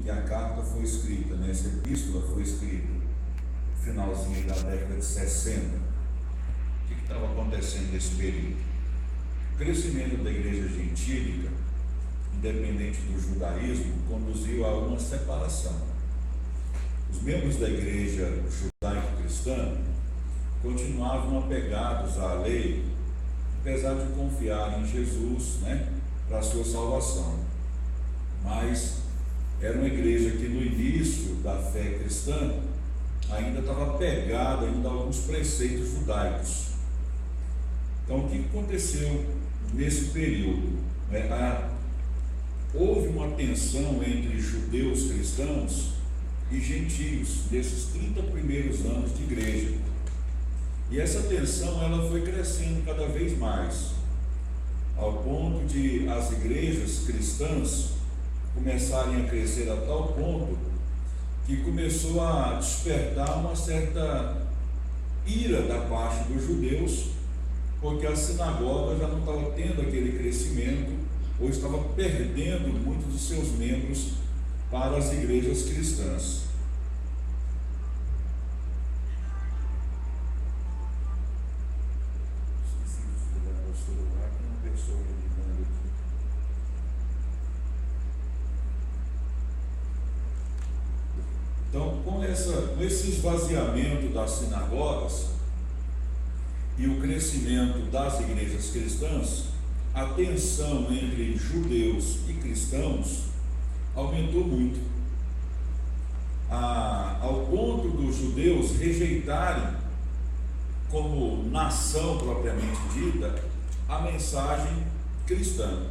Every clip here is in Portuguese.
que a carta foi escrita, né? Essa epístola foi escrita no finalzinho da década de 60. O que estava acontecendo nesse período? O crescimento da igreja gentílica, independente do judaísmo, conduziu a uma separação. Os membros da igreja judaico-cristã continuavam apegados à lei, apesar de confiar em Jesus, né, para a sua salvação. Mas era uma igreja que no início da fé cristã ainda estava apegada ainda a alguns preceitos judaicos. Então, o que aconteceu nesse período? Houve uma tensão entre judeus cristãos e gentios nesses 30 primeiros anos de igreja. E essa tensão ela foi crescendo cada vez mais, ao ponto de as igrejas cristãs começarem a crescer a tal ponto que começou a despertar uma certa ira da parte dos judeus, porque a sinagoga já não estava tendo aquele crescimento, ou estava perdendo muitos dos seus membros para as igrejas cristãs. Então, com esse esvaziamento das sinagogas e o crescimento das igrejas cristãs, a tensão entre judeus e cristãos aumentou muito, ao ponto dos judeus rejeitarem, como nação propriamente dita, a mensagem cristã.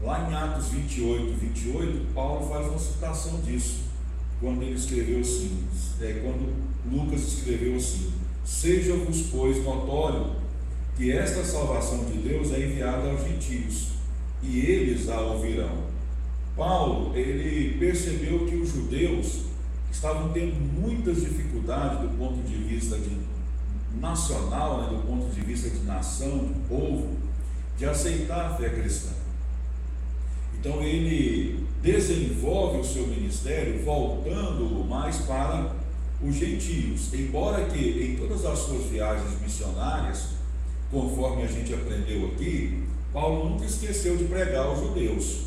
Lá em Atos 28, Paulo faz uma citação disso, quando ele escreveu assim, quando Lucas escreveu assim: seja-vos, pois, notório que esta salvação de Deus é enviada aos gentios, e eles a ouvirão. Paulo, ele percebeu que os judeus estavam tendo muitas dificuldades do ponto de vista nacional, né, do ponto de vista de nação, de povo, de aceitar a fé cristã. Então ele desenvolve o seu ministério voltando mais para os gentios, embora que em todas as suas viagens missionárias, conforme a gente aprendeu aqui, Paulo nunca esqueceu de pregar aos judeus.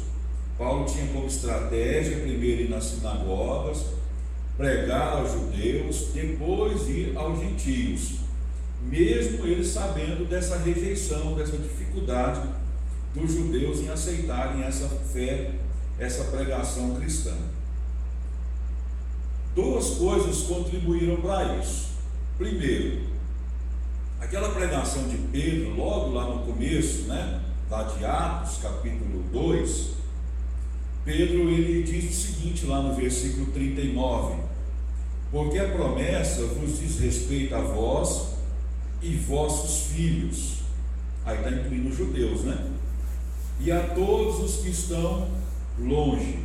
Paulo tinha como estratégia primeiro ir nas sinagogas, pregar aos judeus, depois ir aos gentios, mesmo eles sabendo dessa rejeição, dessa dificuldade dos judeus em aceitarem essa fé, essa pregação cristã. Duas coisas contribuíram para isso. Primeiro, aquela pregação de Pedro, logo lá no começo, né, lá de Atos, capítulo 2, Pedro ele diz o seguinte lá no versículo 39: porque a promessa vos diz respeito a vós e vossos filhos. Aí está incluindo os judeus, né? E a todos os que estão longe.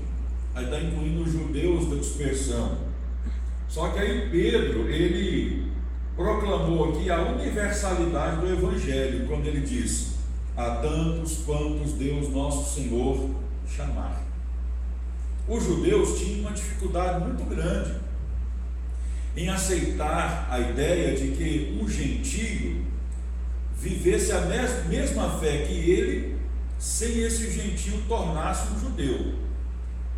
Aí está incluindo os judeus da dispersão. Só que aí Pedro, ele proclamou aqui a universalidade do Evangelho, quando ele diz: a tantos quantos Deus nosso Senhor chamar. Os judeus tinham uma dificuldade muito grande em aceitar a ideia de que um gentio vivesse a mesma fé que ele, sem esse gentio tornar-se um judeu.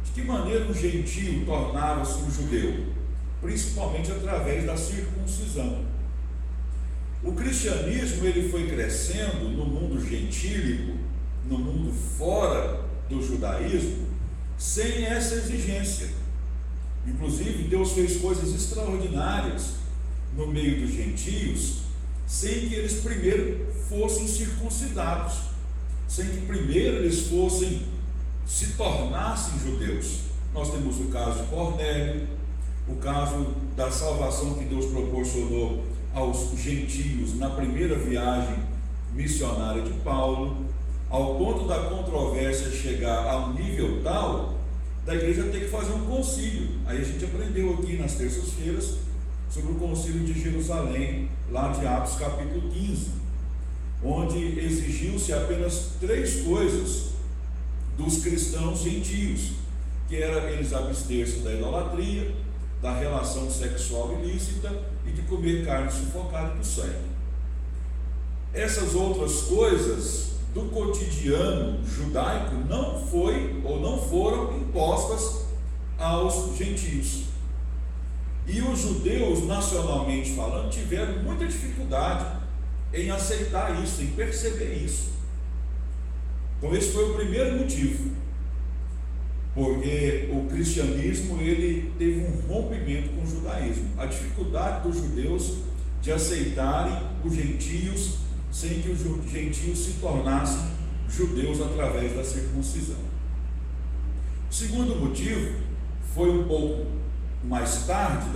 De que maneira um gentio tornava-se um judeu? Principalmente através da circuncisão. O cristianismo ele foi crescendo no mundo gentílico, no mundo fora do judaísmo, sem essa exigência. Inclusive, Deus fez coisas extraordinárias no meio dos gentios, sem que eles primeiro fossem circuncidados, sem que primeiro eles se tornassem judeus. Nós temos o caso de Cornélio, o caso da salvação que Deus proporcionou aos gentios na primeira viagem missionária de Paulo, ao ponto da controvérsia chegar a um nível tal da igreja ter que fazer um concílio. Aí a gente aprendeu aqui nas terças-feiras sobre o concílio de Jerusalém, lá de Atos capítulo 15, onde exigiu-se apenas 3 coisas dos cristãos gentios: que era eles abster-se da idolatria, da relação sexual ilícita e de comer carne sufocada do sangue. Essas outras coisas do cotidiano judaico não foram impostas aos gentios. E os judeus, nacionalmente falando, tiveram muita dificuldade em aceitar isso, em perceber isso. Então esse foi o primeiro motivo, porque o cristianismo ele teve um rompimento com o judaísmo, a dificuldade dos judeus de aceitarem os gentios sem que os gentios se tornassem judeus através da circuncisão. O segundo motivo foi um pouco mais tarde,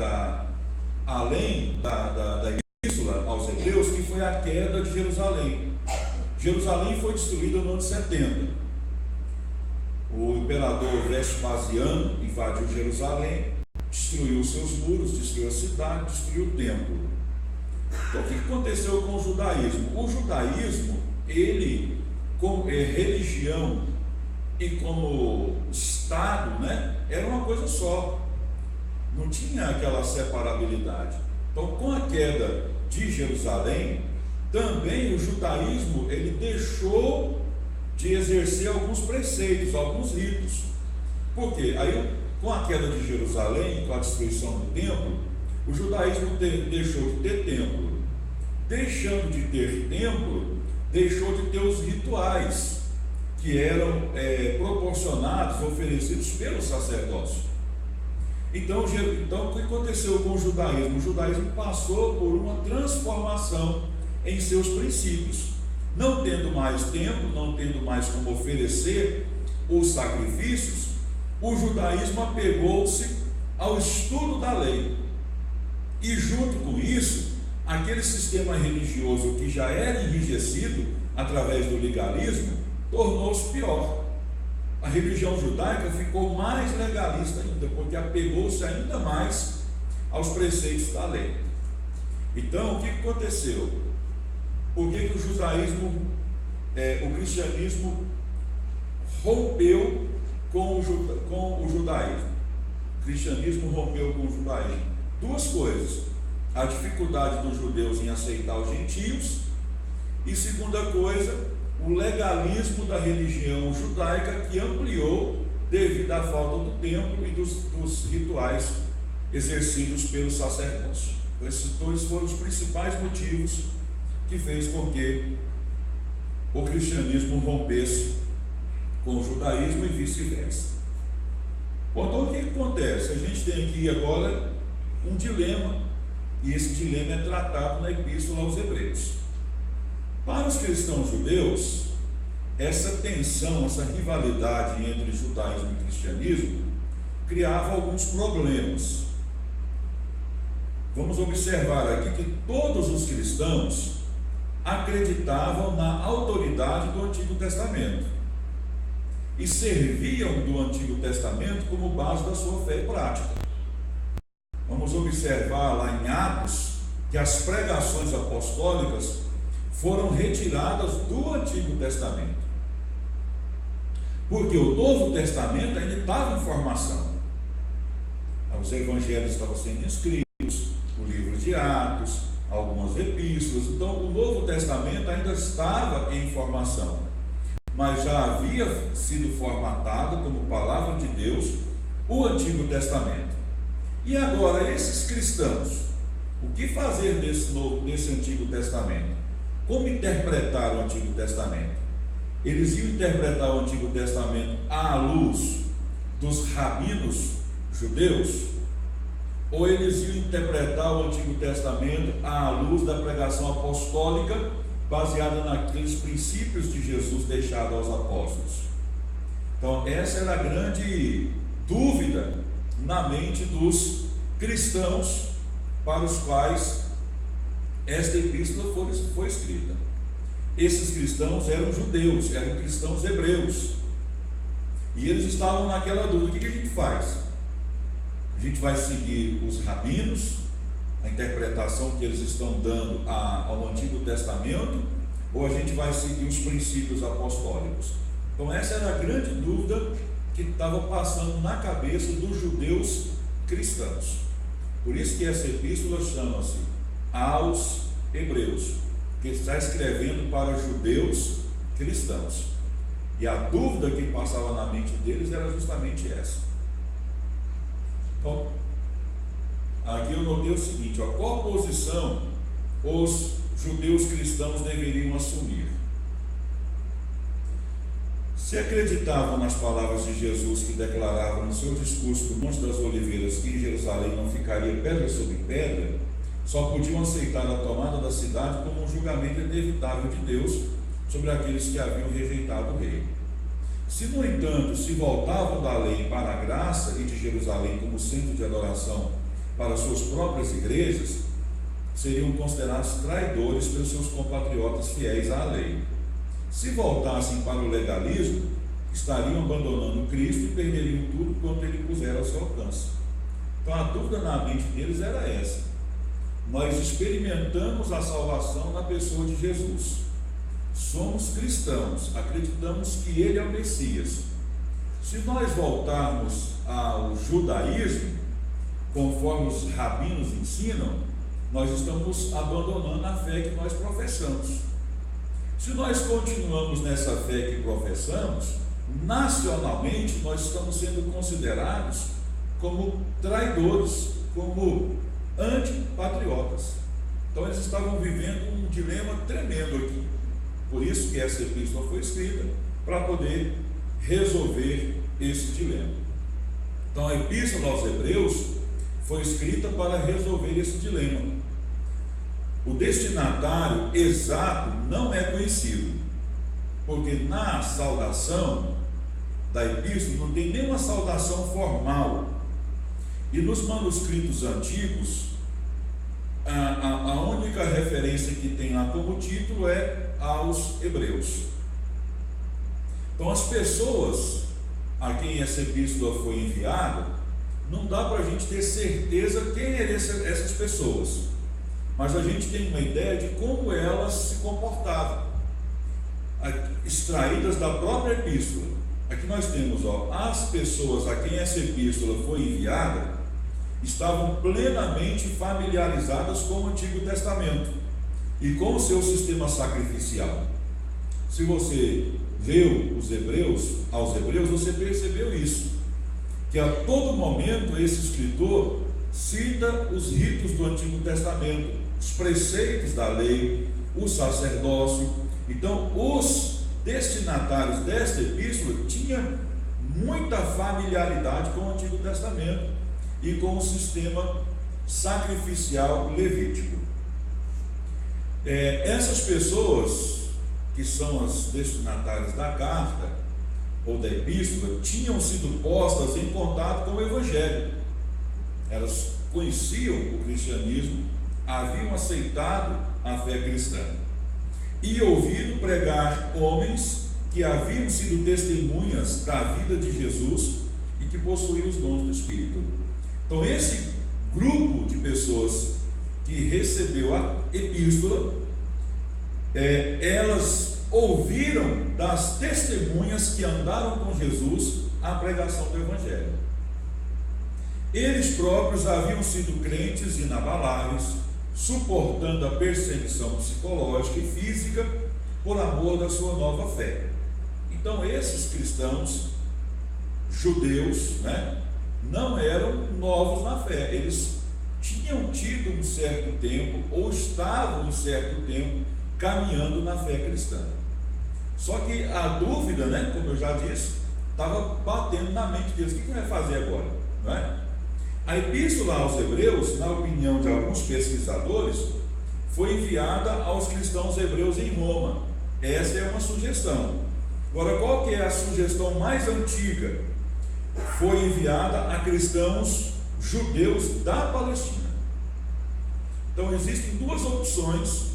além da epístola aos Hebreus, que foi a queda de Jerusalém. Jerusalém foi destruída no ano 70. O imperador Vespasiano invadiu Jerusalém, destruiu seus muros, destruiu a cidade, destruiu o templo. Então o que aconteceu com o judaísmo? O judaísmo, ele como religião e como Estado, era uma coisa só, não tinha aquela separabilidade. Então com a queda de Jerusalém, também o judaísmo ele deixou de exercer alguns preceitos, alguns ritos. Por quê? Aí com a queda de Jerusalém, com a destruição do templo, o judaísmo deixou de ter templo. Deixando de ter templo, deixou de ter os rituais que eram proporcionados, oferecidos pelo sacerdócio. Então o que aconteceu com o judaísmo? O judaísmo passou por uma transformação em seus princípios. Não tendo mais templo, não tendo mais como oferecer os sacrifícios, o judaísmo apegou-se ao estudo da lei. E junto com isso, aquele sistema religioso que já era enrijecido através do legalismo, tornou-se pior. A religião judaica ficou mais legalista ainda, porque apegou-se ainda mais aos preceitos da lei. Então, o que aconteceu? Por que o judaísmo, o cristianismo rompeu com o judaísmo? O cristianismo rompeu com o judaísmo. Duas coisas: a dificuldade dos judeus em aceitar os gentios, e segunda coisa, o legalismo da religião judaica, que ampliou devido à falta do templo e dos rituais exercidos pelo sacerdócio. Esses dois foram os principais motivos que fez com que o cristianismo rompesse com o judaísmo e vice-versa. Então o que acontece? A gente tem aqui agora um dilema, e esse dilema é tratado na epístola aos Hebreus. Para os cristãos judeus, essa tensão, essa rivalidade entre judaísmo e cristianismo criava alguns problemas. Vamos observar aqui que todos os cristãos acreditavam na autoridade do Antigo Testamento e serviam do Antigo Testamento como base da sua fé prática. Vamos observar lá em Atos que as pregações apostólicas foram retiradas do Antigo Testamento, porque o Novo Testamento ainda estava em formação. Os evangelhos estavam sendo escritos, o livro de Atos, algumas epístolas. Então o Novo Testamento ainda estava em formação, mas já havia sido formatado como palavra de Deus o Antigo Testamento. E agora esses cristãos, o que fazer desse Antigo Testamento? Como interpretar o Antigo Testamento? Eles iam interpretar o Antigo Testamento à luz dos rabinos judeus, ou eles iam interpretar o Antigo Testamento à luz da pregação apostólica, baseada naqueles princípios de Jesus deixados aos apóstolos? Então essa era a grande dúvida na mente dos cristãos para os quais esta epístola foi escrita. Esses cristãos eram judeus, eram cristãos hebreus, e eles estavam naquela dúvida: o que a gente faz? A gente vai seguir os rabinos, a interpretação que eles estão dando ao Antigo Testamento, ou a gente vai seguir os princípios apostólicos? Então essa era a grande dúvida que estava passando na cabeça dos judeus cristãos. Por isso que essa epístola chama-se aos Hebreus, que está escrevendo para judeus cristãos. E a dúvida que passava na mente deles era justamente essa. Então, aqui eu notei o seguinte: qual posição os judeus cristãos deveriam assumir? Se acreditavam nas palavras de Jesus que declarava no seu discurso do Monte das Oliveiras que em Jerusalém não ficaria pedra sobre pedra, só podiam aceitar a tomada da cidade como um julgamento inevitável de Deus sobre aqueles que haviam rejeitado o rei. Se, no entanto, se voltavam da lei para a graça e de Jerusalém como centro de adoração para suas próprias igrejas, seriam considerados traidores pelos seus compatriotas fiéis à lei. Se voltassem para o legalismo, estariam abandonando Cristo e perderiam tudo quanto ele pusera ao seu alcance. Então a dúvida na mente deles era essa: nós experimentamos a salvação na pessoa de Jesus, somos cristãos, acreditamos que ele é o Messias. Se nós voltarmos ao judaísmo, conforme os rabinos ensinam, nós estamos abandonando a fé que nós professamos. Se nós continuamos nessa fé que professamos, nacionalmente nós estamos sendo considerados como traidores, como antipatriotas. Então eles estavam vivendo um dilema tremendo aqui. Por isso que essa epístola foi escrita, para poder resolver esse dilema. Então a epístola aos Hebreus foi escrita para resolver esse dilema. O destinatário exato não é conhecido, porque na saudação da epístola não tem nenhuma saudação formal. E nos manuscritos antigos, a única referência que tem lá como título é aos Hebreus. Então as pessoas a quem essa epístola foi enviada, não dá para a gente ter certeza quem eram essas pessoas, mas a gente tem uma ideia de como elas se comportavam, extraídas da própria epístola. Aqui nós temos, as pessoas a quem essa epístola foi enviada estavam plenamente familiarizadas com o Antigo Testamento e com o seu sistema sacrificial. Se você leu aos Hebreus, você percebeu isso, que a todo momento esse escritor cita os ritos do Antigo Testamento, os preceitos da lei, o sacerdócio. Então os destinatários desta epístola tinham muita familiaridade com o Antigo Testamento e com o sistema sacrificial levítico. Essas pessoas que são as destinatárias da carta ou da epístola tinham sido postas em contato com o Evangelho. Elas conheciam o cristianismo, haviam aceitado a fé cristã e ouvido pregar homens que haviam sido testemunhas da vida de Jesus e que possuíam os dons do Espírito. Então esse grupo de pessoas que recebeu a epístola, elas ouviram das testemunhas que andaram com Jesus a pregação do Evangelho. Eles próprios haviam sido crentes inabaláveis, suportando a perseguição psicológica e física por amor da sua nova fé. Então esses cristãos judeus, não eram novos na fé, eles tinham tido um certo tempo, ou estavam um certo tempo, caminhando na fé cristã. Só que a dúvida, como eu já disse, estava batendo na mente deles: o que vai fazer agora? Não é? A epístola aos Hebreus, na opinião de alguns pesquisadores, foi enviada aos cristãos hebreus em Roma. Essa é uma sugestão. Agora, qual que é a sugestão mais antiga? Foi enviada a cristãos judeus da Palestina. Então existem duas opções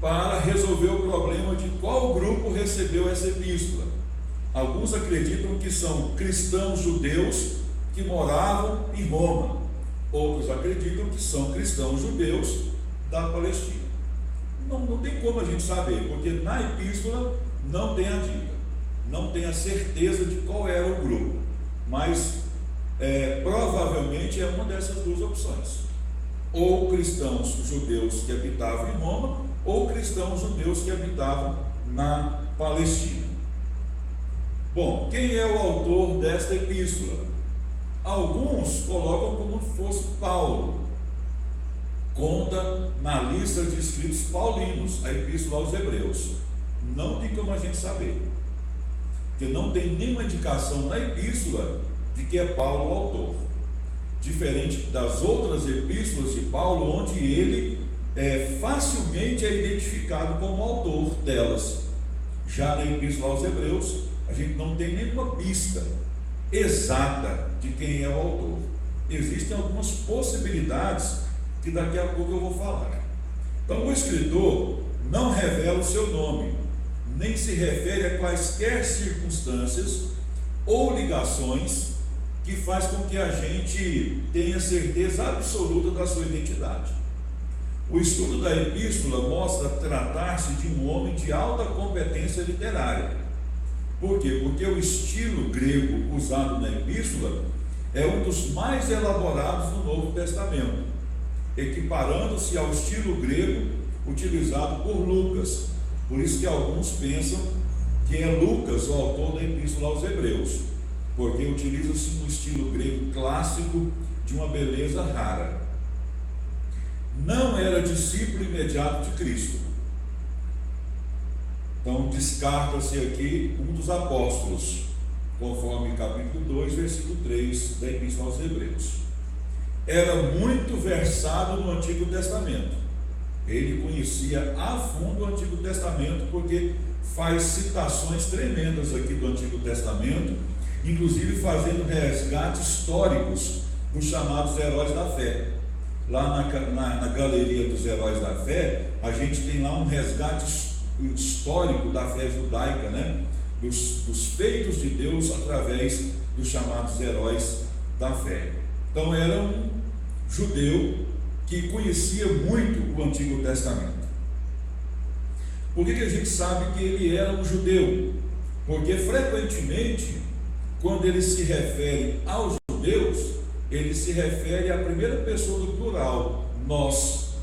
para resolver o problema de qual grupo recebeu essa epístola. Alguns acreditam que são cristãos judeus que moravam em Roma. Outros acreditam que são cristãos judeus da Palestina. Não tem como a gente saber, porque na epístola não tem a dica. não tem a certeza de qual era o grupo, mas provavelmente é uma dessas duas opções: ou cristãos judeus que habitavam em Roma, ou cristãos judeus que habitavam na Palestina. Bom, quem é o autor desta epístola? Alguns colocam como se fosse Paulo. Conta na lista de escritos paulinos a epístola aos Hebreus. Não tem como a gente saber, porque não tem nenhuma indicação na epístola de que é Paulo o autor, diferente das outras epístolas de Paulo, onde ele facilmente é identificado como autor delas. Já na epístola aos Hebreus, a gente não tem nenhuma pista exata de quem é o autor. Existem algumas possibilidades que daqui a pouco eu vou falar. Então, o escritor não revela o seu nome, nem se refere a quaisquer circunstâncias ou ligações que faz com que a gente tenha certeza absoluta da sua identidade. O estudo da epístola mostra tratar-se de um homem de alta competência literária. Por quê? Porque o estilo grego usado na epístola é um dos mais elaborados do Novo Testamento, equiparando-se ao estilo grego utilizado por Lucas. Por isso que alguns pensam que é Lucas o autor da epístola aos Hebreus, porque utiliza-se no estilo grego clássico de uma beleza rara. Não era discípulo imediato de Cristo. Então descarta-se aqui um dos apóstolos, conforme capítulo 2, versículo 3 da epístola aos Hebreus. Era muito versado no Antigo Testamento. Ele conhecia a fundo o Antigo Testamento, porque faz citações tremendas aqui do Antigo Testamento, inclusive fazendo resgates históricos dos chamados heróis da fé. Lá na galeria dos heróis da fé, a gente tem lá um resgate histórico da fé judaica, né? Dos feitos de Deus através dos chamados heróis da fé. Então era um judeu que conhecia muito o Antigo Testamento. Por que a gente sabe que ele era um judeu? Porque frequentemente, quando ele se refere aos judeus, ele se refere à primeira pessoa do plural, nós,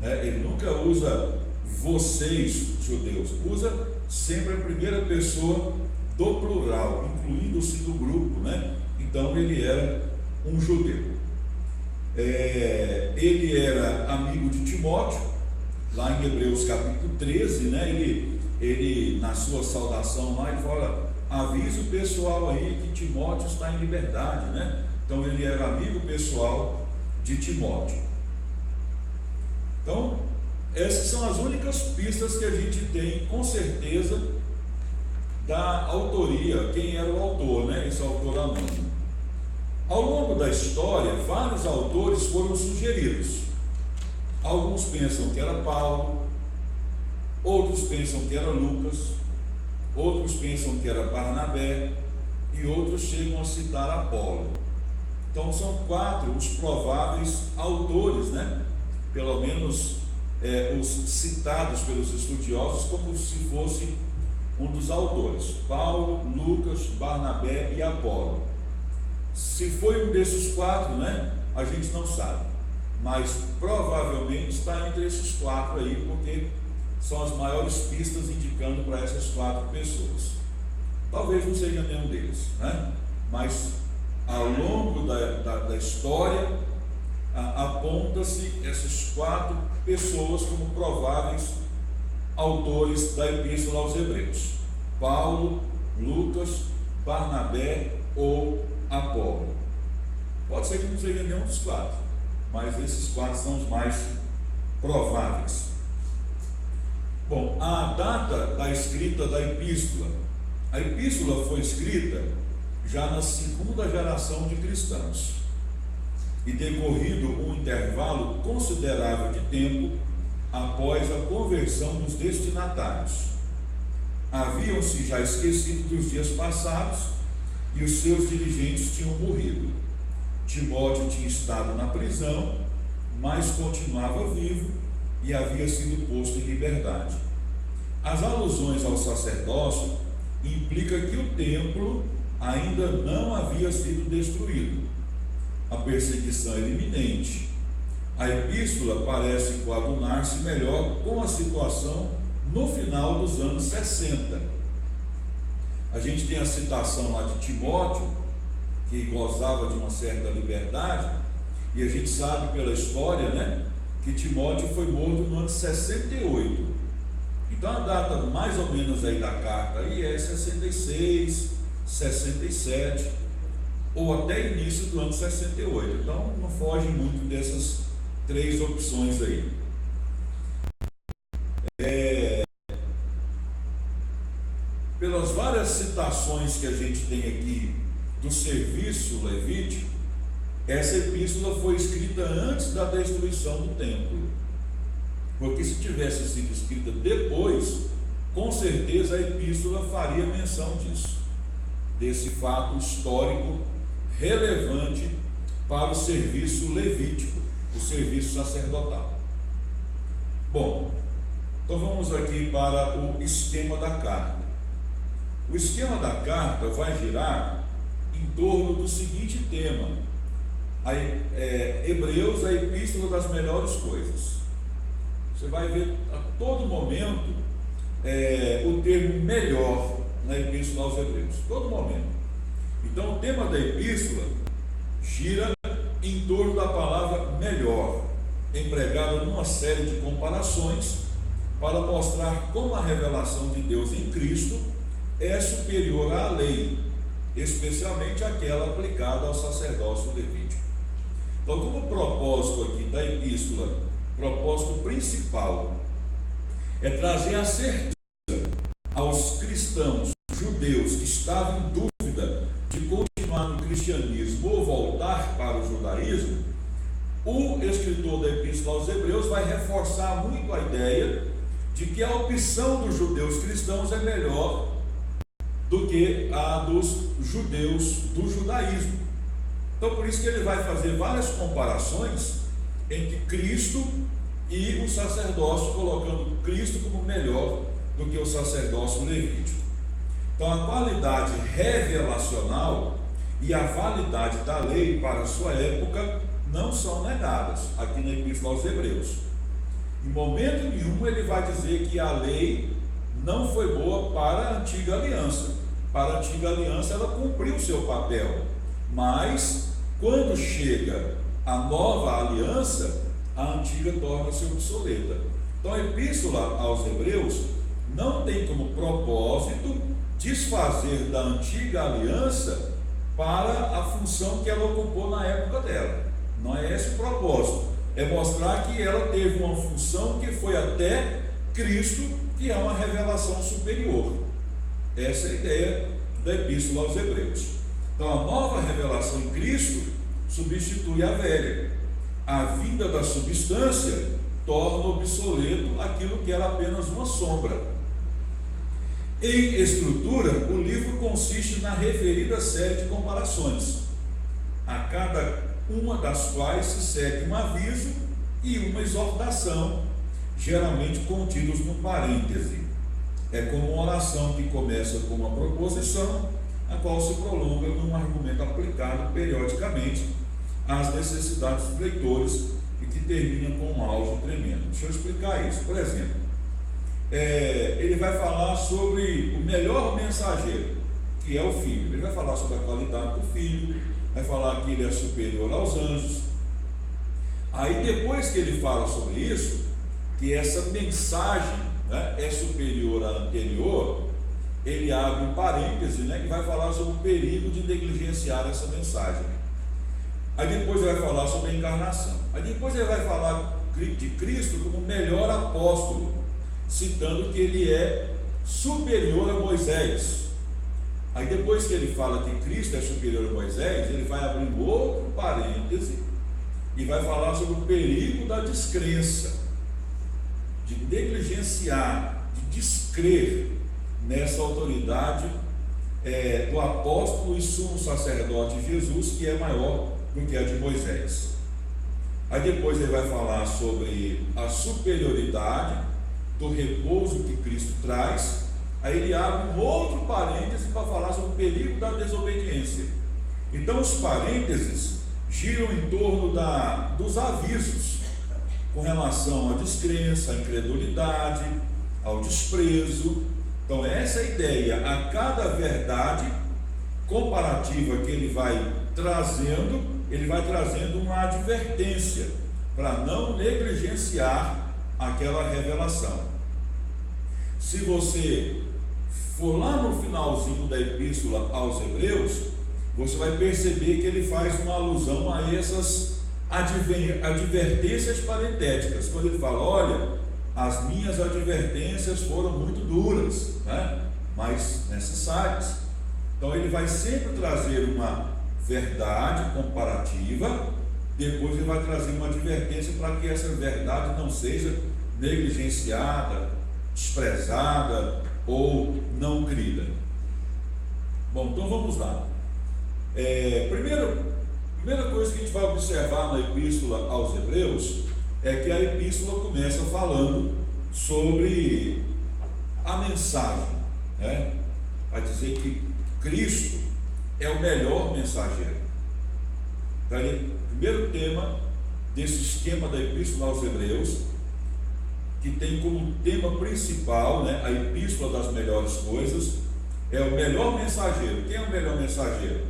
né? Ele nunca usa vocês, judeus, usa sempre a primeira pessoa do plural, incluindo-se do grupo, né? Então ele era um judeu. Ele era amigo de Timóteo, lá em Hebreus capítulo 13, né? Ele na sua saudação lá, ele fala: avisa o pessoal aí que Timóteo está em liberdade, né? Então ele era amigo pessoal de Timóteo. Então, essas são as únicas pistas que a gente tem com certeza da autoria, quem era o autor, né? Esse autor anônimo. Ao longo da história, vários autores foram sugeridos. Alguns pensam que era Paulo, outros pensam que era Lucas, outros pensam que era Barnabé, e outros chegam a citar Apolo. Então são 4 os prováveis autores, né? Pelo menos os citados pelos estudiosos como se fosse um dos autores: Paulo, Lucas, Barnabé e Apolo. Se foi um desses 4, né? A gente não sabe, mas provavelmente está entre esses 4 aí, porque são as maiores pistas indicando para essas 4 pessoas. Talvez não seja nenhum deles, né? Mas ao longo da história, aponta-se essas 4 pessoas como prováveis autores da epístola aos Hebreus: Paulo, Lucas, Barnabé ou Apolo. Pode ser que não seja nenhum dos 4, mas esses 4 são os mais prováveis. Bom, a data da escrita da epístola. A epístola foi escrita já na 2ª geração de cristãos, e decorrido um intervalo considerável de tempo após a conversão dos destinatários. Haviam-se já esquecido dos dias passados e os seus dirigentes tinham morrido. Timóteo tinha estado na prisão, mas continuava vivo e havia sido posto em liberdade. As alusões ao sacerdócio implica que o templo ainda não havia sido destruído. A perseguição era iminente. A epístola parece coadunar-se melhor com a situação no final dos anos 60. A gente tem a citação lá de Timóteo, que gozava de uma certa liberdade, e a gente sabe pela história, né, que Timóteo foi morto no ano 68. Então a data mais ou menos aí da carta aí é 66, 67, ou até início do ano 68. Então não foge muito dessas três opções aí. Pelas várias citações que a gente tem aqui do serviço levítico, essa epístola foi escrita antes da destruição do templo, porque se tivesse sido escrita depois, com certeza a epístola faria menção disso, desse fato histórico relevante para o serviço levítico, o serviço sacerdotal. Bom, então vamos aqui para o esquema da carta. O esquema da carta vai girar em torno do seguinte tema: Hebreus, a epístola das melhores coisas. Você vai ver a todo momento o termo melhor na epístola aos Hebreus, todo momento. Então o tema da epístola gira em torno da palavra melhor, empregada numa série de comparações para mostrar como a revelação de Deus em Cristo é superior à lei, especialmente aquela aplicada ao sacerdócio levítico. Então, como propósito aqui da epístola, propósito principal é trazer a certeza aos cristãos judeus que estavam em dúvida de continuar no cristianismo ou voltar para o judaísmo. O escritor da epístola aos Hebreus vai reforçar muito a ideia de que a opção dos judeus cristãos é melhor do que a dos judeus do judaísmo. Então por isso que ele vai fazer várias comparações entre Cristo e o sacerdócio, colocando Cristo como melhor do que o sacerdócio levítico. Então a qualidade revelacional e a validade da lei para a sua época não são negadas aqui na epístola aos Hebreus. Em momento nenhum ele vai dizer que a lei não foi boa para a antiga aliança. Para a antiga aliança ela cumpriu o seu papel, mas quando chega a nova aliança, a antiga torna-se obsoleta. Então a epístola aos Hebreus não tem como propósito desfazer da antiga aliança para a função que ela ocupou na época dela. Não é esse o propósito, é mostrar que ela teve uma função que foi até Cristo, que é uma revelação superior. Essa é a ideia da epístola aos Hebreus. Então a nova revelação em Cristo substitui a velha. A vinda da substância torna obsoleto aquilo que era apenas uma sombra. Em estrutura, o livro consiste na referida série de comparações, a cada uma das quais se segue um aviso e uma exortação, geralmente contidos no parêntese. É como uma oração que começa com uma proposição, a qual se prolonga num argumento aplicado periodicamente às necessidades dos leitores e que termina com um auge tremendo. Deixa eu explicar isso. Por exemplo, ele vai falar sobre o melhor mensageiro, que é o Filho. Ele vai falar sobre a qualidade do Filho, vai falar que ele é superior aos anjos. Aí depois que ele fala sobre isso, que essa mensagem, né, é superior à anterior, ele abre um parêntese, né, que vai falar sobre o perigo de negligenciar essa mensagem. Aí depois ele vai falar sobre a encarnação. Aí depois ele vai falar de Cristo como o melhor apóstolo, citando que ele é superior a Moisés. Aí depois que ele fala que Cristo é superior a Moisés, ele vai abrir um outro parêntese e vai falar sobre o perigo da descrença, de negligenciar, de descrer nessa autoridade do apóstolo e sumo sacerdote Jesus, que é maior do que a de Moisés. Aí depois ele vai falar sobre a superioridade do repouso que Cristo traz Aí ele abre um outro parêntese para falar sobre o perigo da desobediência. Então os parênteses giram em torno dos avisos com relação à descrença, à incredulidade, ao desprezo. Então essa é a ideia. A cada verdade comparativa que ele vai trazendo uma advertência para não negligenciar aquela revelação. Se você for lá no finalzinho da epístola aos Hebreus, você vai perceber que ele faz uma alusão a essas advertências parentéticas, quando ele fala: olha, as minhas advertências foram muito duras, né? Mas necessárias. Então ele vai sempre trazer uma verdade comparativa, depois ele vai trazer uma advertência para que essa verdade não seja negligenciada, desprezada ou não crida. Bom, então vamos lá. Primeira coisa que a gente vai observar na epístola aos Hebreus é que a epístola começa falando sobre a mensagem, né? Vai dizer que Cristo é o melhor mensageiro. Então, o primeiro tema desse esquema da epístola aos Hebreus, que tem como tema principal, né, a epístola das melhores coisas, é o melhor mensageiro. Quem é o melhor mensageiro?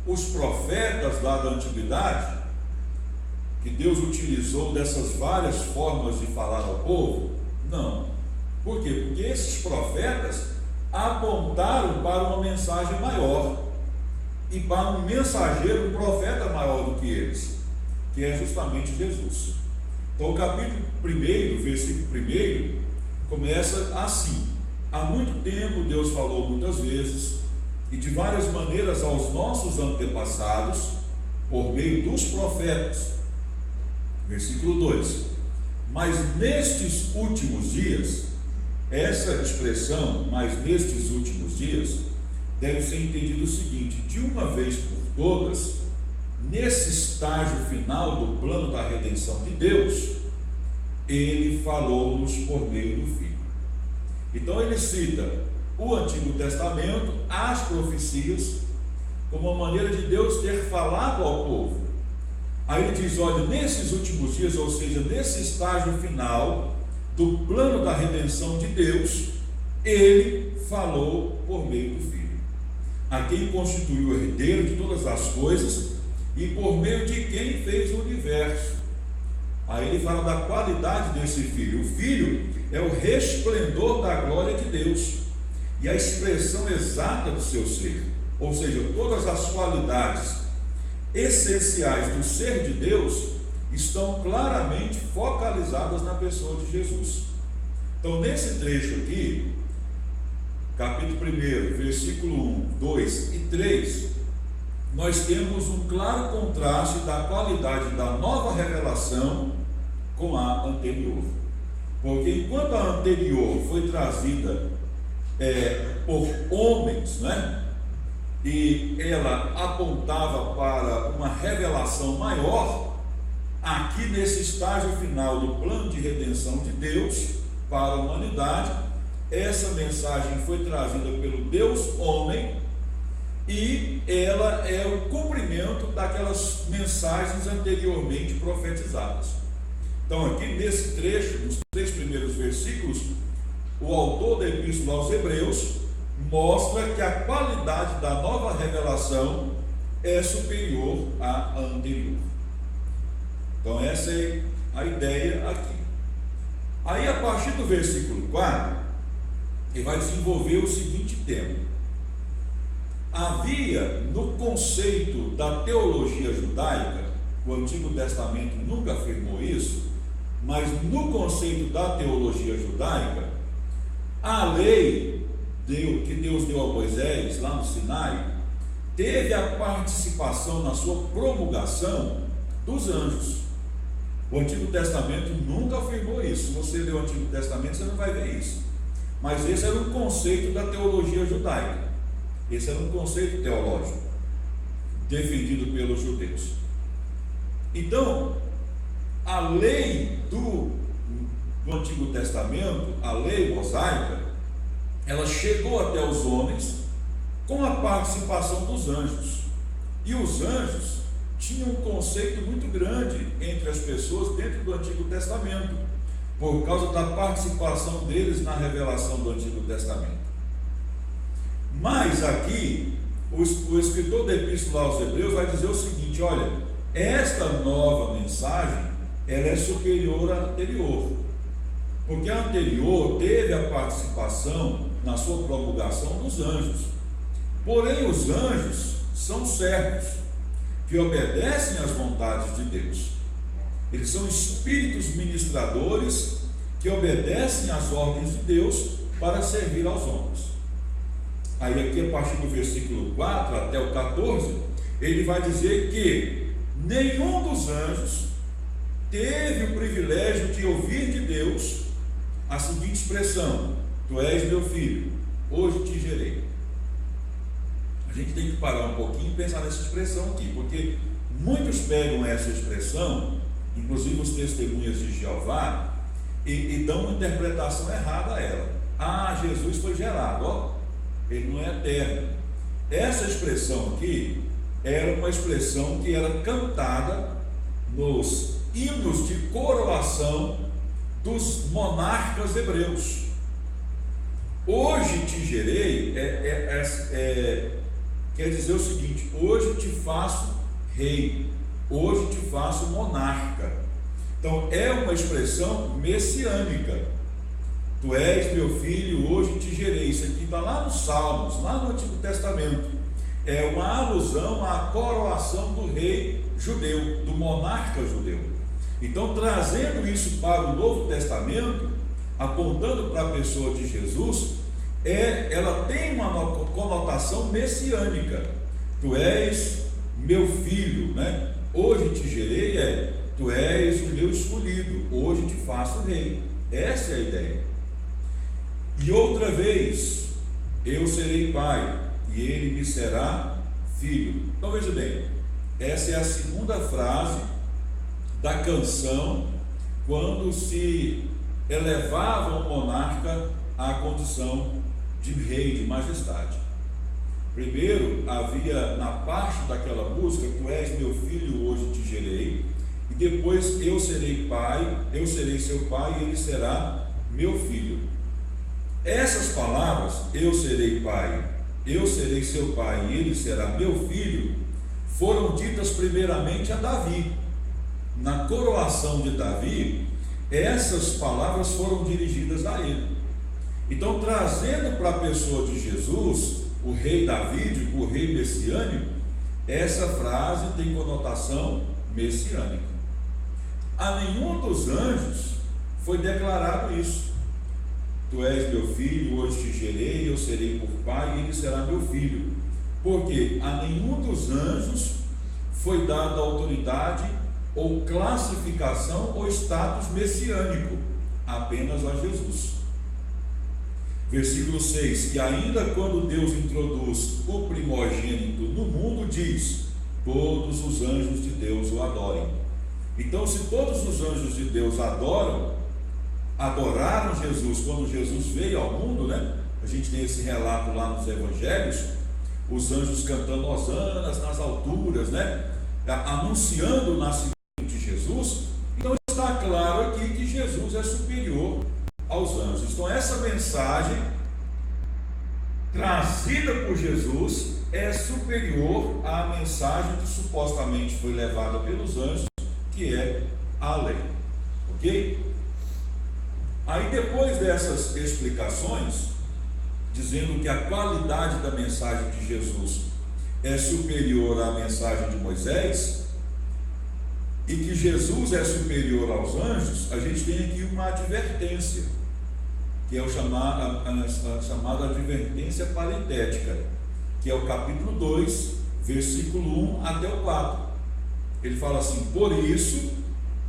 Os profetas lá da antiguidade, que Deus utilizou dessas várias formas de falar ao povo? Não. Por quê? Porque esses profetas apontaram para uma mensagem maior e para um mensageiro, um profeta maior do que eles, que é justamente Jesus. Então o capítulo 1, versículo 1, começa assim: há muito tempo Deus falou muitas vezes e de várias maneiras aos nossos antepassados por meio dos profetas. Versículo 2: mas nestes últimos dias, essa expressão, mas nestes últimos dias, deve ser entendido o seguinte: de uma vez por todas, nesse estágio final do plano da redenção de Deus, ele falou-nos por meio do Filho. Então ele cita o Antigo Testamento, as profecias, como uma maneira de Deus ter falado ao povo. Aí ele diz: olha, nesses últimos dias, ou seja, nesse estágio final do plano da redenção de Deus, ele falou por meio do Filho, a quem constituiu o herdeiro de todas as coisas e por meio de quem fez o universo. Aí ele fala da qualidade desse Filho. O Filho é o resplendor da glória de Deus e a expressão exata do seu ser, ou seja, todas as qualidades essenciais do ser de Deus estão claramente focalizadas na pessoa de Jesus. Então, nesse trecho aqui, capítulo 1, versículo 1, 2 e 3, nós temos um claro contraste da qualidade da nova revelação com a anterior. Porque enquanto a anterior foi trazida por homens, né, e ela apontava para uma revelação maior, aqui nesse estágio final do plano de redenção de Deus para a humanidade, essa mensagem foi trazida pelo Deus homem e ela é o cumprimento daquelas mensagens anteriormente profetizadas. Então aqui nesse trecho, nos 3 primeiros versículos, o autor da epístola aos Hebreus mostra que a qualidade da nova revelação é superior à anterior. Então essa é a ideia aqui. Aí a partir do versículo 4, ele vai desenvolver o seguinte tema: havia no conceito da teologia judaica, o Antigo Testamento nunca afirmou isso, mas no conceito da teologia judaica, a lei que Deus deu a Moisés lá no Sinai teve a participação na sua promulgação dos anjos. O Antigo Testamento nunca afirmou isso. Se você ler o Antigo Testamento, você não vai ver isso. Mas esse era um conceito da teologia judaica. Esse era um conceito teológico defendido pelos judeus. Então, a lei do Antigo Testamento, a lei mosaica, ela chegou até os homens com a participação dos anjos. E os anjos tinham um conceito muito grande entre as pessoas dentro do Antigo Testamento, por causa da participação deles na revelação do Antigo Testamento. Mas aqui, o escritor da Epístola aos Hebreus vai dizer o seguinte: olha, esta nova mensagem, ela é superior à anterior, porque a anterior teve a participação na sua promulgação dos anjos. Porém, os anjos são servos que obedecem às vontades de Deus. Eles são espíritos ministradores que obedecem às ordens de Deus para servir aos homens. Aí aqui, a partir do versículo 4 até o 14, ele vai dizer que nenhum dos anjos teve o privilégio de ouvir de Deus a seguinte expressão: tu és meu filho, hoje te gerei. A gente tem que parar um pouquinho e pensar nessa expressão aqui, porque muitos pegam essa expressão, inclusive os testemunhas de Jeová, e dão uma interpretação errada a ela. Ah, Jesus foi gerado, ó, ele não é eterno. Essa expressão aqui era uma expressão que era cantada nos hinos de coroação dos monarcas hebreus. Hoje te gerei quer dizer o seguinte: hoje te faço rei, hoje te faço monarca. Então é uma expressão messiânica. Tu és meu filho, hoje te gerei. Isso aqui está lá nos Salmos, lá no Antigo Testamento. É uma alusão à coroação do rei judeu, do monarca judeu. Então, trazendo isso para o Novo Testamento, apontando para a pessoa de Jesus, ela tem uma conotação messiânica. Tu és meu filho, né? Hoje te gerei, tu és o meu escolhido, hoje te faço rei. Essa é a ideia. E outra vez, eu serei pai, e ele me será filho. Então veja bem, essa é a segunda frase da canção, quando se elevava um monarca à condição de rei, de majestade. Primeiro havia na parte daquela música: tu és meu filho, hoje te gerei. E depois: eu serei pai, eu serei seu pai, e ele será meu filho. Essas palavras, eu serei pai, eu serei seu pai e ele será meu filho, foram ditas primeiramente a Davi. Na coroação de Davi, essas palavras foram dirigidas a ele. Então, trazendo para a pessoa de Jesus, o rei davídico, o rei messiânico, essa frase tem conotação messiânica. A nenhum dos anjos foi declarado isso: tu és meu filho, hoje te gerei, eu serei por pai e ele será meu filho. Porque a nenhum dos anjos foi dada autoridade ou classificação ou status messiânico, apenas a Jesus. Versículo 6: e ainda quando Deus introduz o primogênito no mundo, diz: todos os anjos de Deus o adorem. Então, se todos os anjos de Deus adoraram Jesus quando Jesus veio ao mundo, né? A gente tem esse relato lá nos evangelhos, os anjos cantando hosanas nas alturas, né? Anunciando o nascimento de Jesus. Então está claro aqui que Jesus é superior aos anjos. Então essa mensagem trazida por Jesus é superior à mensagem que supostamente foi levada pelos anjos, que é a lei. Ok? Aí, depois dessas explicações, dizendo que a qualidade da mensagem de Jesus é superior à mensagem de Moisés e que Jesus é superior aos anjos, a gente tem aqui uma advertência, que é a chamada advertência parentética, que é o capítulo 2, versículo 1 até o 4. Ele fala assim: por isso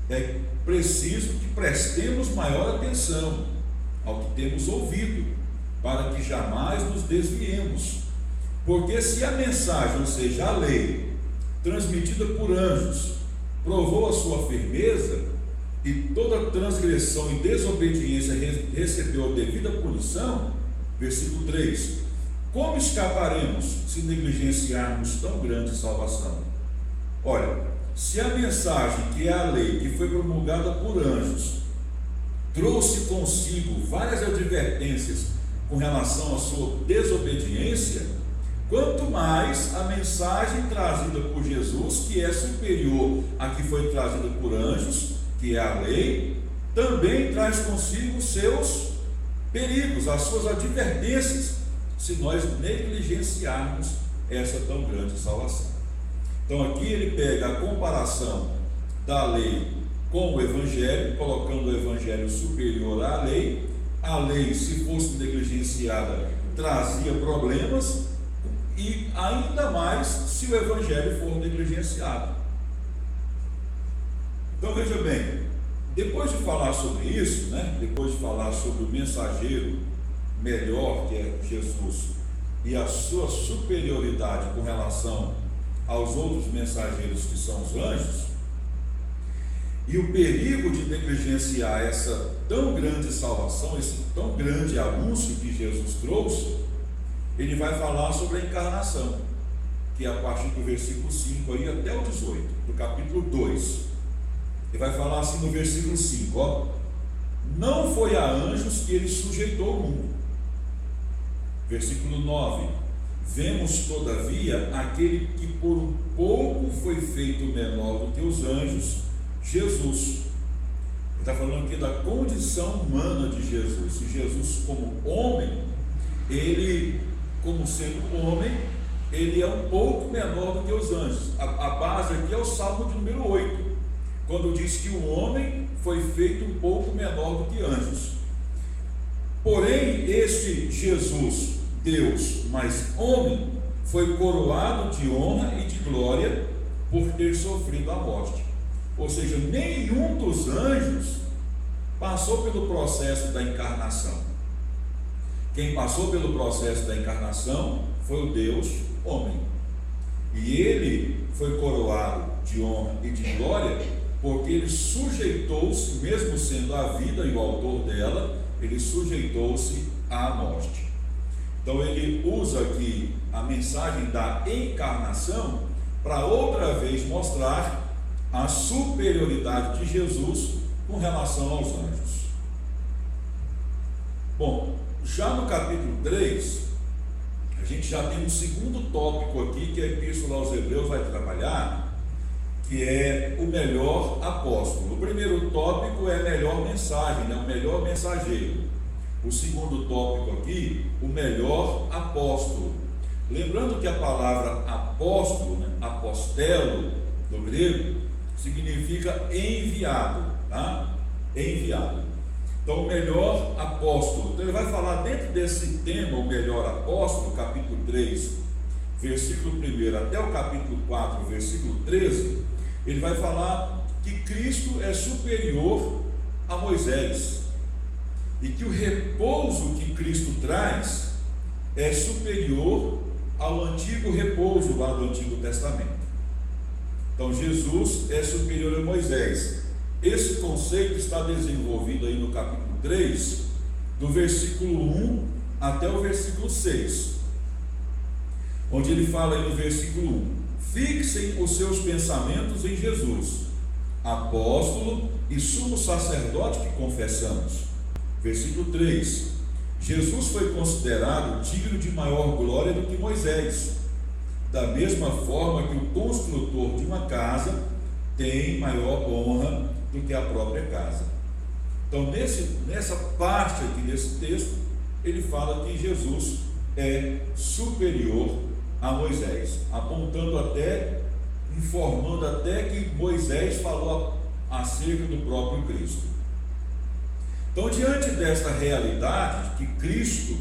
é preciso que prestemos maior atenção ao que temos ouvido, para que jamais nos desviemos. Porque se a mensagem, ou seja, a lei, transmitida por anjos, provou a sua firmeza, e toda transgressão e desobediência recebeu a devida punição, Versículo 3: como escaparemos se negligenciarmos tão grande salvação? Olha, se a mensagem, que é a lei, que foi promulgada por anjos, trouxe consigo várias advertências com relação à sua desobediência, quanto mais a mensagem trazida por Jesus, que é superior à que foi trazida por anjos, que é a lei, também traz consigo os seus perigos, as suas advertências, se nós negligenciarmos essa tão grande salvação. Então aqui ele pega a comparação da lei com o Evangelho, colocando o Evangelho superior à lei. A lei, se fosse negligenciada, trazia problemas, e ainda mais se o Evangelho for negligenciado. Então veja bem, depois de falar sobre isso, depois de falar sobre o mensageiro melhor, que é Jesus, e a sua superioridade com relação aos outros mensageiros, que são os anjos, e o perigo de negligenciar essa tão grande salvação, esse tão grande anúncio que Jesus trouxe, ele vai falar sobre a encarnação, que é a partir do versículo 5 aí até o 18, do capítulo 2. Ele vai falar assim no versículo 5, não foi a anjos que ele sujeitou o mundo. Versículo 9: vemos todavia aquele que por um pouco foi feito menor do que os anjos, Jesus. Ele está falando aqui da condição humana de Jesus. E Jesus, como homem, ele, como sendo homem, ele é um pouco menor do que os anjos. A base aqui é o Salmo de número 8, quando diz que o homem foi feito um pouco menor do que anjos. Porém, este Jesus, Deus, mas homem, foi coroado de honra e de glória por ter sofrido a morte. Ou seja, nenhum dos anjos passou pelo processo da encarnação. Quem passou pelo processo da encarnação foi o Deus homem. E ele foi coroado de honra e de glória porque ele sujeitou-se, mesmo sendo a vida e o autor dela, ele sujeitou-se à morte. Então ele usa aqui a mensagem da encarnação para outra vez mostrar a superioridade de Jesus com relação aos anjos. Bom, já no capítulo 3, a gente já tem um segundo tópico aqui que a Epístola aos Hebreus vai trabalhar, que é o melhor apóstolo. O primeiro tópico é a melhor mensagem, o melhor mensageiro. O segundo tópico aqui, o melhor apóstolo. Lembrando que a palavra apóstolo, apostelo, do grego, significa enviado, tá? Enviado. Então, o melhor apóstolo. Então, ele vai falar dentro desse tema, o melhor apóstolo, capítulo 3, versículo 1 até o capítulo 4, versículo 13, ele vai falar que Cristo é superior a Moisés e que o repouso que Cristo traz é superior ao antigo repouso lá do Antigo Testamento. Então Jesus é superior a Moisés. Esse conceito está desenvolvido aí no capítulo 3, do versículo 1 até o versículo 6, onde ele fala aí no versículo 1: fixem os seus pensamentos em Jesus, apóstolo e sumo sacerdote que confessamos. Versículo 3: Jesus foi considerado digno de maior glória do que Moisés, da mesma forma que o construtor de uma casa tem maior honra do que a própria casa. Então, nessa parte aqui desse texto, ele fala que Jesus é superior a Moisés, apontando até, informando até que Moisés falou acerca do próprio Cristo. Então, diante desta realidade, que Cristo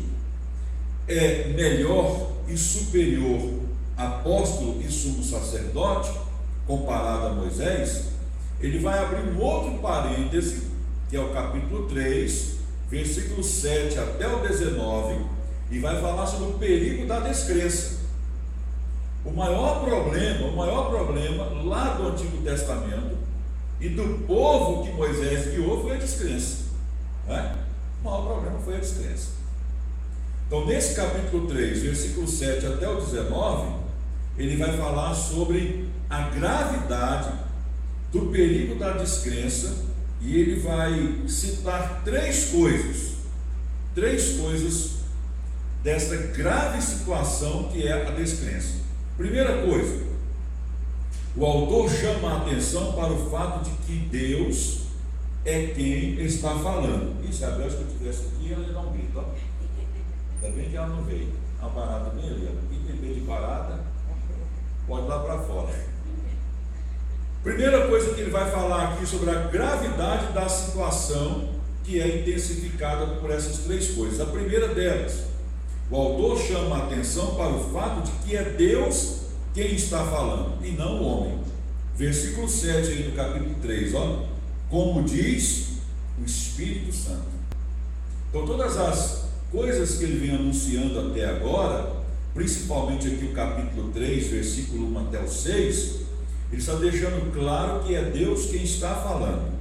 é melhor e superior apóstolo e sumo sacerdote, comparado a Moisés, ele vai abrir um outro parêntese, que é o capítulo 3, versículo 7 até o 19, e vai falar sobre o perigo da descrença. O maior problema lá do Antigo Testamento e do povo que Moisés guiou foi a descrença. O maior problema foi a descrença. Então, nesse capítulo 3, versículo 7 até o 19, ele vai falar sobre a gravidade do perigo da descrença, e ele vai citar três coisas desta grave situação que é a descrença. Primeira coisa, o autor chama a atenção para o fato de que Deus é quem está falando. E se a Bel estivesse aqui, ela ia dar um grito, ó. Ainda bem que ela não veio. Uma barata bem ali, ó. Quem tem medo de barata, pode ir lá para fora. Primeira coisa que ele vai falar aqui sobre a gravidade da situação que é intensificada por essas três coisas. A primeira delas, o autor chama a atenção para o fato de que é Deus quem está falando e não o homem. Versículo 7 aí do capítulo 3, ó. Como diz o Espírito Santo. Então, todas as coisas que ele vem anunciando até agora, principalmente aqui o capítulo 3, versículo 1 até o 6, ele está deixando claro que é Deus quem está falando.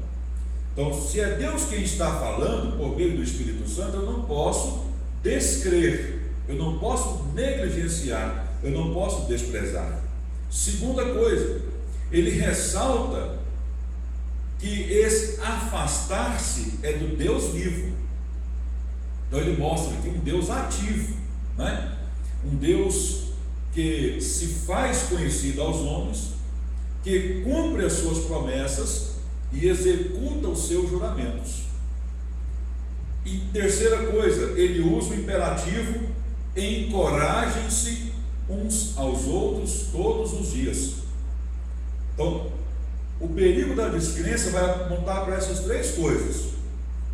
Então, se é Deus quem está falando por meio do Espírito Santo, eu não posso descrer, eu não posso negligenciar, eu não posso desprezar. Segunda coisa, ele ressalta que esse afastar-se é do Deus vivo. Então ele mostra aqui um Deus ativo, né? Um Deus que se faz conhecido aos homens, que cumpre as suas promessas e executa os seus juramentos. E terceira coisa, ele usa o imperativo: encorajem-se uns aos outros todos os dias. Então, o perigo da descrença vai apontar para essas três coisas.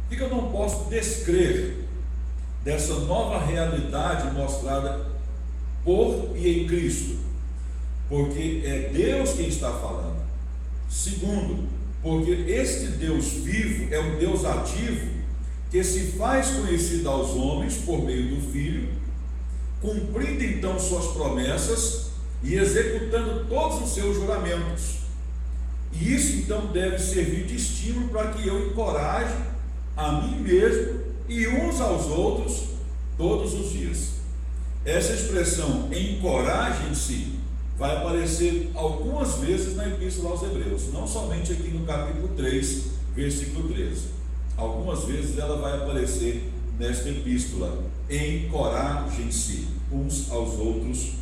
O que eu não posso descrer dessa nova realidade mostrada por e em Cristo? Porque é Deus quem está falando. Segundo, porque este Deus vivo é um Deus ativo, que se faz conhecido aos homens por meio do Filho, cumprindo então suas promessas e executando todos os seus juramentos. E isso então deve servir de estímulo para que eu encoraje a mim mesmo e uns aos outros todos os dias. Essa expressão encorajem-se vai aparecer algumas vezes na Epístola aos Hebreus, não somente aqui no capítulo 3, versículo 13. Algumas vezes ela vai aparecer nesta epístola: encorajem-se uns aos outros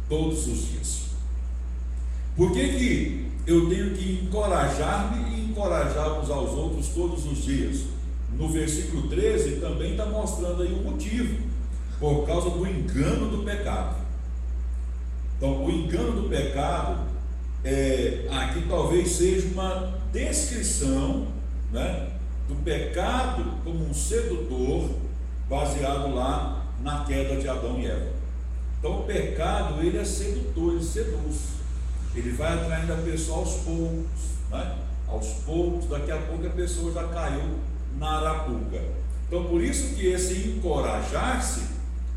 todos os dias. Por que eu tenho que encorajar-me e encorajar uns aos outros todos os dias? No versículo 13 também está mostrando aí o motivo: por causa do engano do pecado. Então, o engano do pecado aqui talvez seja uma descrição, né, do pecado como um sedutor, baseado lá na queda de Adão e Eva. Então, o pecado, ele é sedutor, ele seduz, ele vai atraindo a pessoa aos poucos, né? Aos poucos, daqui a pouco a pessoa já caiu na arapuca. Então, por isso que esse encorajar-se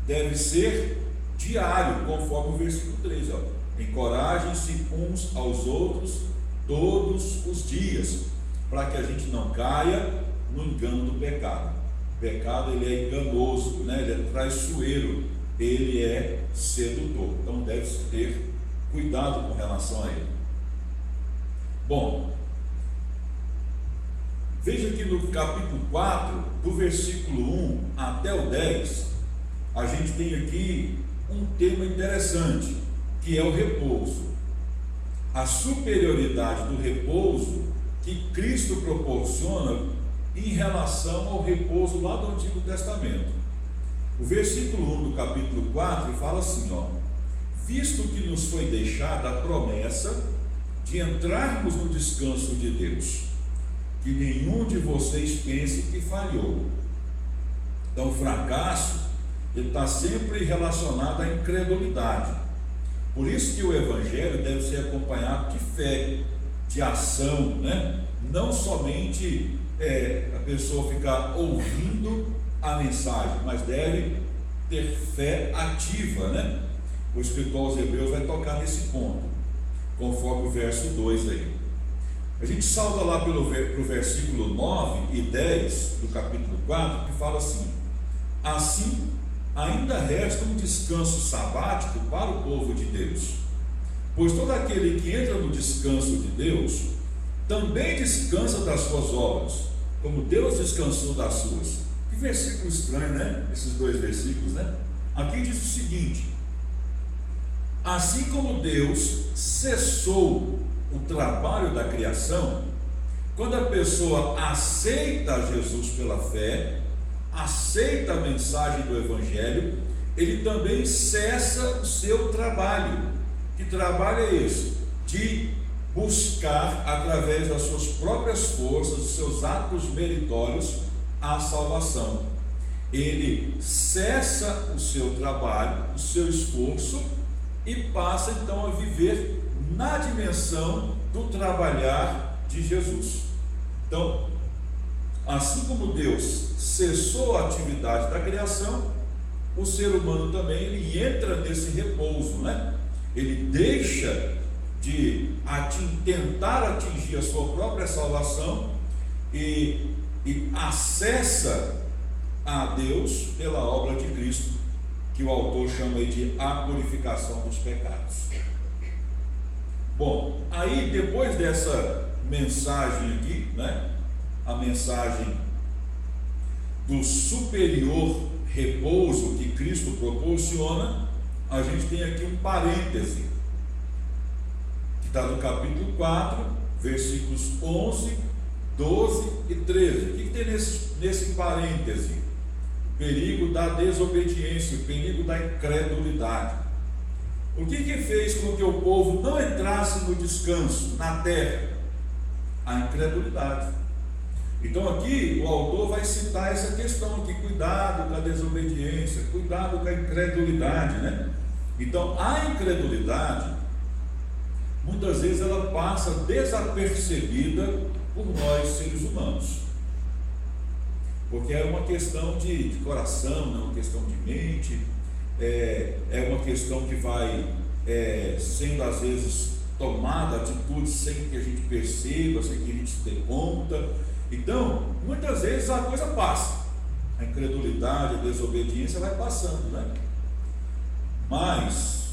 deve ser diário, conforme o versículo 13, ó. Encorajem-se uns aos outros todos os dias, para que a gente não caia no engano do pecado. O pecado, ele é enganoso, né? Ele é traiçoeiro, ele é sedutor. Então deve-se ter cuidado com relação a ele. Bom, veja que no capítulo 4, do versículo 1 até o 10, a gente tem aqui um tema interessante, que é o repouso. A superioridade do repouso que Cristo proporciona em relação ao repouso lá do Antigo Testamento. O versículo 1 do capítulo 4 fala assim, ó: visto que nos foi deixada a promessa de entrarmos no descanso de Deus, que nenhum de vocês pense que falhou. Então, o fracasso, ele está sempre relacionado à incredulidade. Por isso que o Evangelho deve ser acompanhado de fé, de ação, né? Não somente a pessoa ficar ouvindo a mensagem, mas deve ter fé ativa, né? O escritor aos Hebreus vai tocar nesse ponto, conforme o verso 2 aí. A gente salta lá pro versículo 9 e 10 do capítulo 4, que fala assim: assim ainda resta um descanso sabático para o povo de Deus. Pois todo aquele que entra no descanso de Deus, também descansa das suas obras, como Deus descansou das suas. Que versículo estranho, né? Esses dois versículos, né? Aqui diz o seguinte: assim como Deus cessou o trabalho da criação, quando a pessoa aceita Jesus pela fé, aceita a mensagem do Evangelho, ele também cessa o seu trabalho. Que trabalho é esse? De buscar, através das suas próprias forças, dos seus atos meritórios, a salvação. Ele cessa o seu trabalho, o seu esforço, e passa então a viver na dimensão do trabalhar de Jesus. Então, assim como Deus cessou a atividade da criação, o ser humano também ele entra nesse repouso, né? Ele deixa de tentar atingir a sua própria salvação e acessa a Deus pela obra de Cristo, que o autor chama aí de a purificação dos pecados. Bom, aí depois dessa mensagem aqui, né, a mensagem do superior repouso que Cristo proporciona, a gente tem aqui um parêntese, que está no capítulo 4, versículos 11, 12 e 13. O que tem nesse parêntese? O perigo da desobediência, o perigo da incredulidade. O que fez com que o povo não entrasse no descanso na terra? A incredulidade. Então aqui o autor vai citar essa questão aqui: cuidado com a desobediência, cuidado com a incredulidade, né? Então a incredulidade, muitas vezes ela passa desapercebida por nós seres humanos, porque é uma questão de coração, não é uma questão de mente, é uma questão que vai sendo às vezes tomada atitude sem que a gente perceba, sem que a gente se dê conta. Então, muitas vezes a coisa passa, a incredulidade, a desobediência vai passando, né? Mas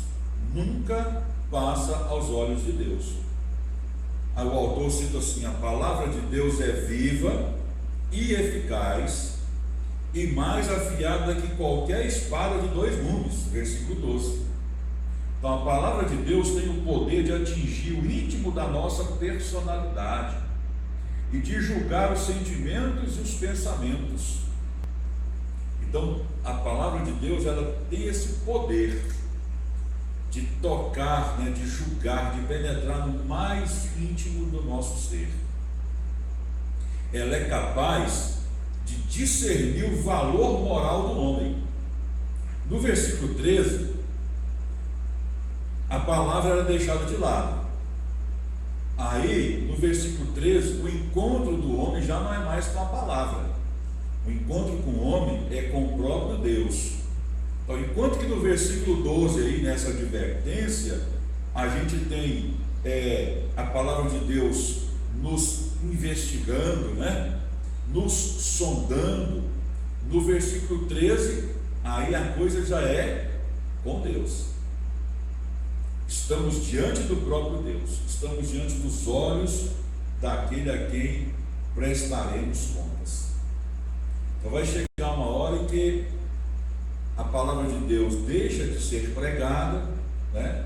nunca passa aos olhos de Deus. Aí o autor cita assim: a palavra de Deus é viva e eficaz e mais afiada que qualquer espada de dois gumes, versículo 12. Então a palavra de Deus tem o poder de atingir o íntimo da nossa personalidade e de julgar os sentimentos e os pensamentos. Então a palavra de Deus ela tem esse poder de tocar, né, de julgar, de penetrar no mais íntimo do nosso ser. Ela é capaz de discernir o valor moral do homem. No versículo 13, a palavra era deixada de lado. Aí, no versículo 13, o encontro do homem já não é mais com a palavra. O encontro com o homem é com o próprio Deus. Então, enquanto que no versículo 12, aí, nessa advertência, a gente tem a palavra de Deus nos investigando, né? Nos sondando. No versículo 13, aí a coisa já é com Deus. Estamos diante do próprio Deus, estamos diante dos olhos daquele a quem prestaremos contas. Então vai chegar uma hora em que a palavra de Deus deixa de ser pregada, né?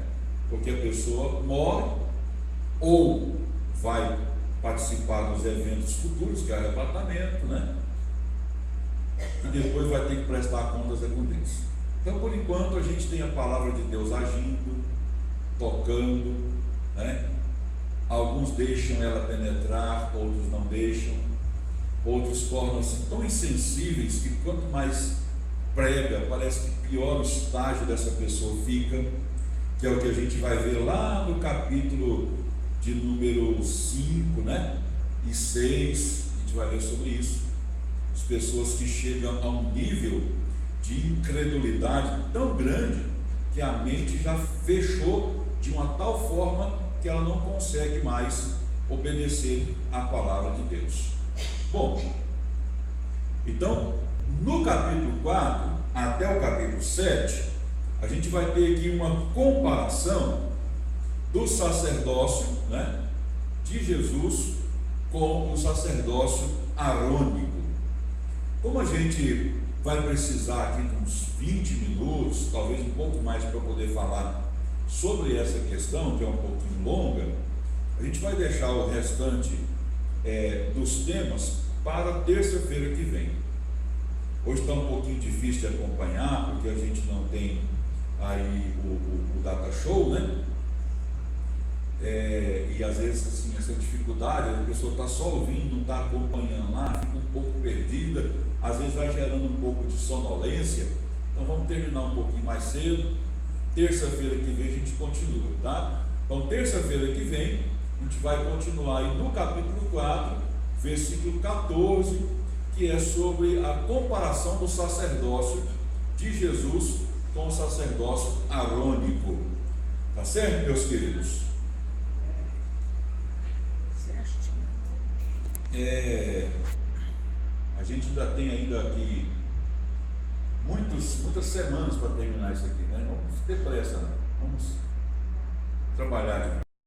Porque a pessoa morre ou vai participar dos eventos futuros, que é o arrebatamento, né? E depois vai ter que prestar contas com Deus. Então, por enquanto, a gente tem a palavra de Deus agindo, tocando, né? Alguns deixam ela penetrar, outros não deixam, outros tornam-se tão insensíveis que quanto mais prega, parece que pior o estágio dessa pessoa fica, que é o que a gente vai ver lá no capítulo de número 5, né? E 6, a gente vai ver sobre isso. As pessoas que chegam a um nível de incredulidade tão grande que a mente já fechou de uma tal forma que ela não consegue mais obedecer à palavra de Deus. Bom, então, no capítulo 4, até o capítulo 7, a gente vai ter aqui uma comparação do sacerdócio, né, de Jesus com o sacerdócio arônico. Como a gente vai precisar aqui de uns 20 minutos, talvez um pouco mais, para poder falar sobre essa questão, que é um pouquinho longa, a gente vai deixar o restante dos temas para terça-feira que vem. Hoje está um pouquinho difícil de acompanhar, porque a gente não tem aí o data show, né? E às vezes assim, essa dificuldade, a pessoa está só ouvindo, não está acompanhando lá, fica um pouco perdida, às vezes vai gerando um pouco de sonolência. Então vamos terminar um pouquinho mais cedo. Terça-feira que vem a gente continua, tá? Então terça-feira que vem a gente vai continuar aí no capítulo 4, versículo 14, que é sobre a comparação do sacerdócio de Jesus com o sacerdócio arônico. Tá certo, meus queridos? A gente ainda tem aqui muitas semanas para terminar isso aqui, né? Vamos ter pressa, né? Vamos trabalhar.